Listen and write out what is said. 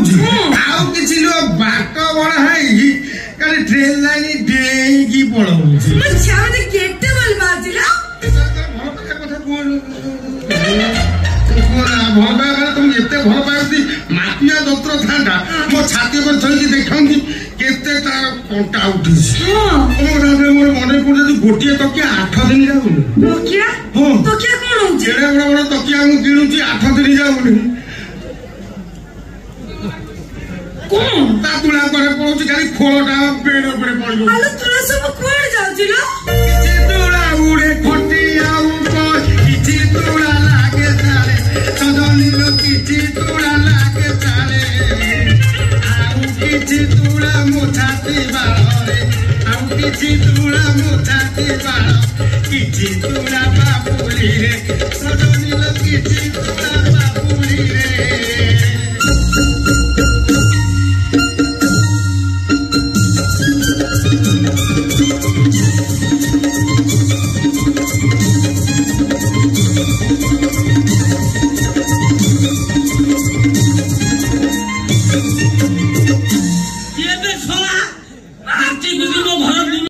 पड़ुछि आउ किछि लो बाट बड़ है काली ट्रेन लाइन डेई की पड़ुछि मैं छाव दे केते बोल बाजिला কথা ଭଲ ପାଇବା ତମେ ଏତେ ଭଲ ପାଉଛି ମାଟିଆ ଦତ୍ର ଥାନ୍ତା ମୋ ଛାତି ଉପରେ ଥୋଇକି ଦେଖନ୍ତି କେତେ ତାର କଣ୍ଟା ଉଠିଛି ମୋର ମନେ ପଡୁଛି ଗୋଟିଏ ତକିଆ 8 ଦିନ ଯାଉନି ତକିଆ ତକିଆ କଣ ହଉଛି ଏଡେ ବଡ ବଡ ତକିଆ ମୁଁ କିଣୁଛି 8 ଦିନ ଯାଉନି ତା ତୁଳା ପରେ ପଡୁଛି ଖାଲି ଖୋଳଟା ବେଡ ଉପରେ ପଡିବ ଆଲୋ ତୁଳା ସବୁ କୁଆଡେ ଯାଉଛି ଲୋ କିଛି ତୁଳା ଉଡେ ଖଟିଆ ଉପରେ କିଛି ତୁଳା ଲାଗେ ତାଳେ ସଜନିଲ କିଛି ତୁଳା ଲାଗେ ତାଳେ ଆଉ କିଛି ତୁଳା ମୋ ଛାତି ବାଳରେ ଆଉ କିଛି ତୁଳା ମୋ ଛାତି ବାଳ କିଛି ତୁଳା ବାବୁଲିରେ ସଜନିଲ କିଛି ତୁଳା ବାବୁଲିରେ